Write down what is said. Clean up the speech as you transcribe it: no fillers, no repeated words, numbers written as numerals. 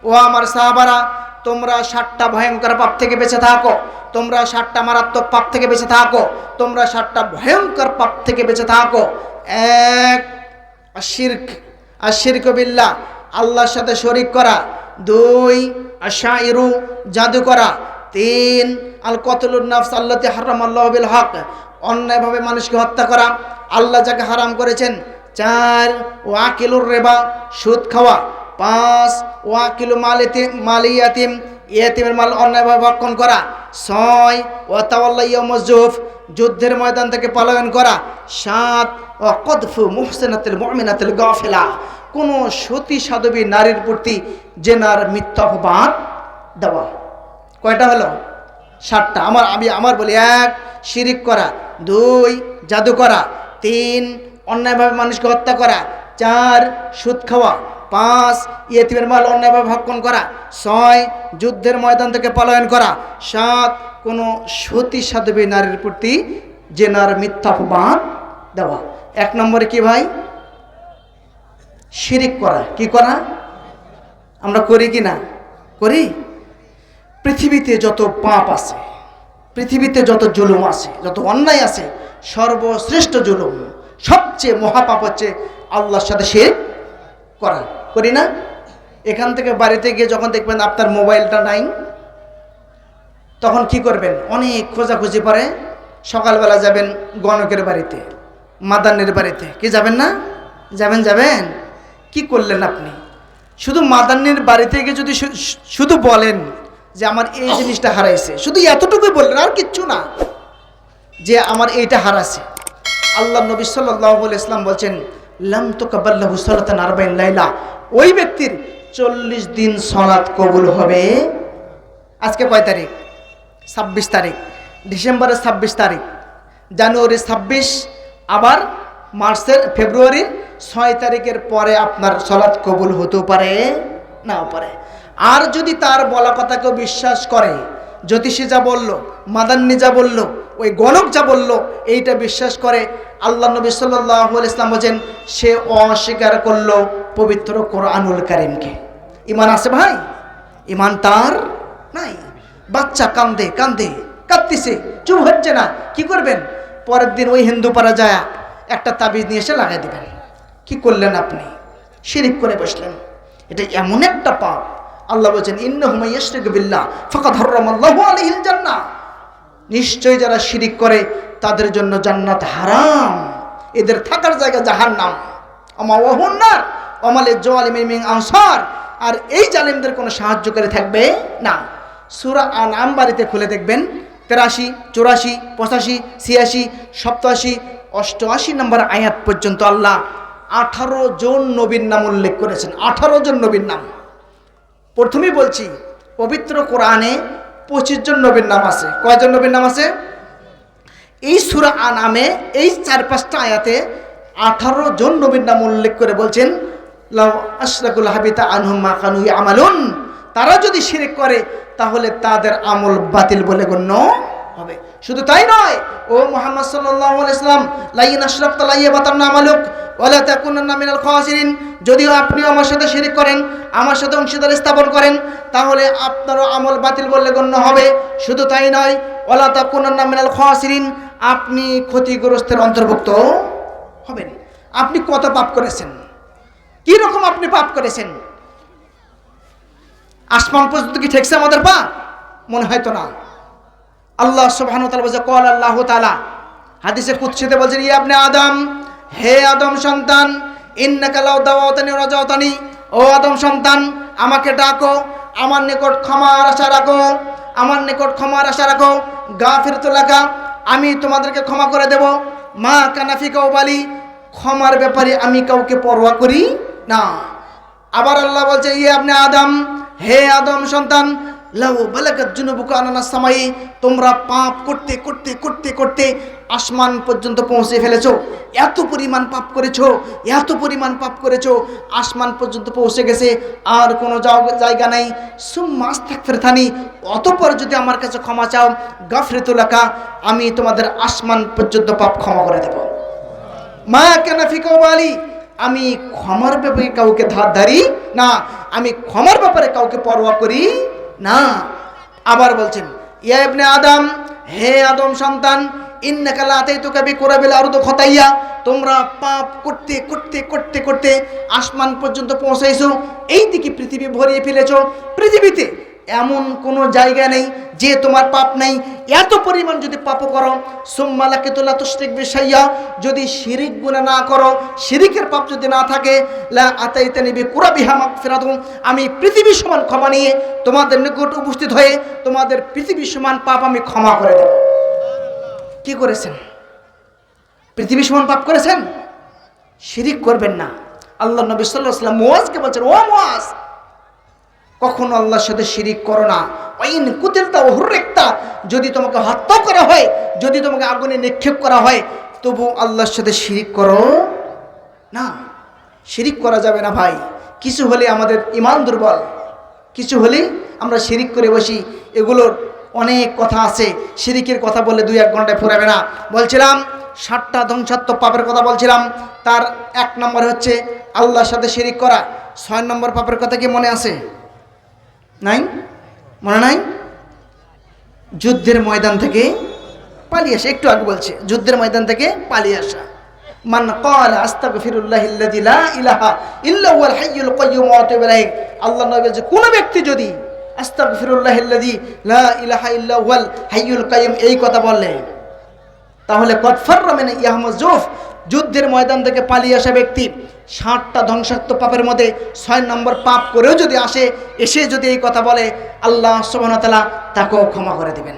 ও আমার সাহাবারা, তোমরা 7টা ভয়ঙ্কর পাপ থেকে বেঁচে থাকো, তোমরা 7টা মারাত্মক পাপ থেকে বেঁচে থাকো, তোমরা 7টা ভয়ঙ্কর পাপ থেকে বেঁচে থাকো। 1, আশিরক, আশিরক বিল্লাহ, আল্লাহর সাথে শরীক করা। 2, আশাইরু, জাদু করা। 3, আল কতলুন নাফস আল্লাতি হারামাল্লাহু বিল হক, অন্যায়ভাবে মানুষকে হত্যা করা, আল্লাহ যাকে হারাম করেছেন। 4, ওয়াকিলুর রিবা, সুদ খাওয়া। 5, ওয়াকিলু মালি ইয়াতিম, ইয়াতিমের মাল অন্যায়ভাবে ভক্ষণ করা। 6, ওয়াতাওয়াল্লা ইয়াউমুজ জুহফ, যুদ্ধের ময়দান থেকে পলায়ন করা। 7, ওয়াকদফু মুহসিনাতিল মুমিনাতিল গাফিলা, কোনো সতী সাধবী নারীর প্রতি জেনার মিথ্যা অপবাদ দেওয়া। কয়টা হলো? 7টা। আমার বলি। 1, শিরিক করা। 2, জাদু করা। 3, অন্যায়ভাবে মানুষকে হত্যা করা। 4, সুদ খাওয়া। 5, ইয়েতিমের মাল অন্যায়ভাবে ভক্ষণ করা। 6, যুদ্ধের ময়দান থেকে পলায়ন করা। 7, কোনো সতী সাধবী নারীর প্রতি জেনার মিথ্যা অপবাদ দেওয়া। 1 নম্বরে কি ভাই? শিরিক করা। কি করা? আমরা করি কি না? করি। পৃথিবীতে যত পাপ আছে, পৃথিবীতে যত জুলুম আছে, যত অন্যায় আছে, সর্বশ্রেষ্ঠ জুলুম, সবচেয়ে মহাপাপ হচ্ছে আল্লাহর সাথে শিরক করা। করি না? এখান থেকে বাড়িতে গিয়ে যখন দেখবেন আপনার মোবাইলটা নাই, তখন কি করবেন? অনেক খোঁজাখুঁজি পরে সকালবেলা যাবেন গণকের বাড়িতে, মাদানের বাড়িতে। কি যাবেন না? যাবেন। কি করলেন আপনি? শুধু মাদানের বাড়িতে গিয়ে যদি শুধু বলেন যে আমার এই জিনিসটা হারাইছে, শুধু এতটুকুই বললেন, আর কিচ্ছু না, যে আমার এইটা হারাছে। আল্লাহ নবী সাল্লাল্লাহু আলাইহি ওয়াসাল্লাম বলছেন, লাম তুকাব্বাল লাহু সালাতান 40 লাইলা, ওই ব্যক্তির 40 দিন সালাত কবুল হবে। আজকে কয় তারিখ? 26 তারিখ। ডিসেম্বরের 26 তারিখ, জানুয়ারির 26, আবার ফেব্রুয়ারির 6 তারিখের পরে আপনার সালাত কবুল হতেও পারে, নাও পারে। আর যদি তার বলা কথাকে বিশ্বাস করে, জ্যোতিষী যা বলল, মাদান্নি যা বলল, ওই গণক যা বলল, এইটা বিশ্বাস করে, আল্লাহ নবী সাল্লাল্লাহু আলাইহি ওয়াসাল্লাম বলেন, সে অস্বীকার করলো পবিত্র কোরআনুল কারীমকে। ঈমান আছে ভাই? ঈমান তার নাই। বাচ্চা কাঁদতেছে, চুপ হচ্ছে না। কি করবেন? পরের দিন ওই হিন্দু পাড়া যায় একটা তাবিজ নিয়ে এসে লাগাই দিবেন। কি করলেন আপনি? শিরিক করে বসলেন। এটা এমন একটা পাপ, আল্লাহ বলেছেন, ইন্নাহু মান ইউশরিক বিল্লাহ ফাকাদ হারামাল্লাহু আলাইহিল জান্নাহ, নিশ্চয়ই যারা শিরিক করে তাদের জন্য জান্নাত হারাম, এদের থাকার জায়গা জাহান্নাম। আমাওয়াহুন নার ওয়া লিল জালিমিন মিন আনসার, আর এই জালিমদের কোনো সাহায্যকারী থাকবে না। সূরা আনআম বাড়িতে খুলে দেখবেন, 83, 84, 85, 86, 87, 88 নম্বর আয়াত পর্যন্ত আল্লাহ 18 জন নবীর নাম উল্লেখ করেছেন। 18 জন নবীর নাম। প্রথমেই বলছি, পবিত্র কোরআনে 25 জন নবীর নাম আছে। কয়জন নবীর নাম আছে? এই সূরা আনআমে এই 4-5টা আয়াতে 18 জন নবীর নাম উল্লেখ করে বলছেন, লাউ আশরাকুল হাবিতা আনহুম মা কানু ইয়ামালুন, তারা যদি শিরক করে তাহলে তাদের আমল বাতিল বলে গণ্য হবে। শুধু তাই নয়, ও মুহাম্মদ সাল্লাল্লাহু আলাইহি ওয়াসাল্লাম, লাইন আশরাকতা লাইয়াবাতান্না আমালুক ওয়ালা তাকুনান্না মিনাল খাসিরিন, যদিও আপনি আমার সাথে শিরক করেন, আমার সাথে অংশীদার স্থাপন করেন, তাহলে আপনারও আমল বাতিল বলে গণ্য হবে। শুধু তাই নয়, ওয়ালা তাকুনান্না মিনাল খাসিরিন, আপনি ক্ষতিগ্রস্তের অন্তর্ভুক্ত হবেন। আপনি কত পাপ করেছেন? কি রকম আপনি পাপ করেছেন? আসমান পর্যন্ত কি ঠেকছে আমাদের পা? মনে হয় তো না। আল্লাহ সুবহানাহু ওয়া তাআলা বলেছে, ক্বাল আল্লাহু তাআলা, হাদিসে কুদসিতে বলেছেন, ইয়া ইবনে আদম, হে আদম সন্তান, ইন্নাকা লাউ দাওয়াতানি ওয়া রাজাওতানি, ও আদম সন্তান, আমাকে ডাকো, আমার নিকট ক্ষমার আশা রাখো, আমার নিকট ক্ষমার আশা রাখো, গাফিরতু লাকা, আমি তোমাদেরকে ক্ষমা করে দেব, মা কানা ফিকা উবালি, ক্ষমার ব্যাপারে আমি কাউকে পরোয়া করি না। আবার আল্লাহ বলছে, ইয়া ইবনে আদম, হে আদম সন্তান, লাউ বালাগাত জুনুবুকা আনানাস সামাই, তোমরা পাপ করতে করতে করতে করতে আসমান পর্যন্ত পৌঁছে ফেলেছো, এত পরিমাণ পাপ করেছো, এত পরিমাণ পাপ করেছো, আসমান পর্যন্ত পৌঁছে গেছে, আর কোনো জায়গা নাই। সুম্মা আস্তাগফিরতানি, অতঃপর যদি আমার কাছে ক্ষমা চাও, গাফিরতু লাকা, আমি তোমাদের আসমান পর্যন্ত পাপ ক্ষমা করে দেব। মা কানা ফিকা উবালি, আমি ক্ষমার ব্যাপারে কাউকে ধারধারি না, আমি ক্ষমার ব্যাপারে কাউকে পরোয়া করি না। আবার বলছেন, ইয়া ইবনে আদম, হে আদম সন্তান, ইন্নাকা লা আতাইতুকা বিকুরাবিল আরদি খতাইয়া, তোমরা পাপ করতে করতে করতে করতে আসমান পর্যন্ত পৌঁছাইছো, এই দিকে পৃথিবী ভরিয়ে ফেলেছো। পৃথিবীতে এমন কোনো জায়গা নেই যে তোমার পাপ নেই। এত পরিমাণ যদি পাপ করো, সুম্মা লাকিতু লা তুশরিক বিশাইয়া, যদি শিরিক গুনাহ না করো, শিরিকের পাপ যদি না থাকে, লা আতাইতানি বিকুরাবিহা মাগফিরাতুন, আমি পৃথিবী সমান ক্ষমা নিয়ে তোমাদের নিকট উপস্থিত হয়ে তোমাদের পৃথিবী সমান পাপ আমি ক্ষমা করে দেব। কি করেছেন? পৃথিবী সমান পাপ করেছেন? শিরিক করবেন না। আল্লাহ নবী সাল্লাল্লাহু আলাইহি ওয়াসাল্লাম মুয়াজকে বলছেন, ও মুয়াজ, কখনো আল্লাহর সাথে শিরিক করো না। ওয়াইন কুতিলতা ওয়া হুররিকতা, যদি তোমাকে হত্যা করা হয়, যদি তোমাকে আগুনে নিক্ষেপ করা হয়, তবু আল্লাহর সাথে শিরিক করো না। শিরিক করা যাবে না ভাই। কিছু হলে আমাদের ঈমান দুর্বল, কিছু হলে আমরা শিরিক করে বসি। এগুলোর অনেক কথা আছে, শিরিকের কথা বললে 2-1 ঘন্টায় ফুরাবে না। বলছিলাম 7টা ধ্বংসাত্মক পাপের কথা বলছিলাম। তার 1 নম্বর হচ্ছে আল্লাহর সাথে শিরিক করা। 6 নম্বর পাপের কথা কি মনে আছে? নাই? মনে নাই? যুদ্ধের ময়দান থেকে পালিয়ে আসা। একটু আগে বলছে, যুদ্ধের ময়দান থেকে পালিয়ে আসা। মান ক্বালা আস্তাগফিরুল্লাহিল্লাযী লা ইলাহা ইল্লা হুয়াল হাইয়ুল কাইয়্যুম ওয়া আতুবু ইলাইহি, আল্লাহ নবী বলেছে, কোন ব্যক্তি যদি আস্তাগফিরুল্লাহিল্লাযী লা ইলাহা ইল্লা হুয়াল হাইয়ুল কাইয়্যুম এই কথা বললে, তাহলে কদ ফাররা মিন ইয়াহমুজুফ, যুদ্ধের ময়দান থেকে পালিয়ে আসা ব্যক্তি 60টা ধ্বংসাত্মক পাপের মধ্যে 6 নম্বর পাপ করেও যদি এসে যদি এই কথা বলে, আল্লাহ সুবহানাহু ওয়া তাআলা তাকেও ক্ষমা করে দিবেন।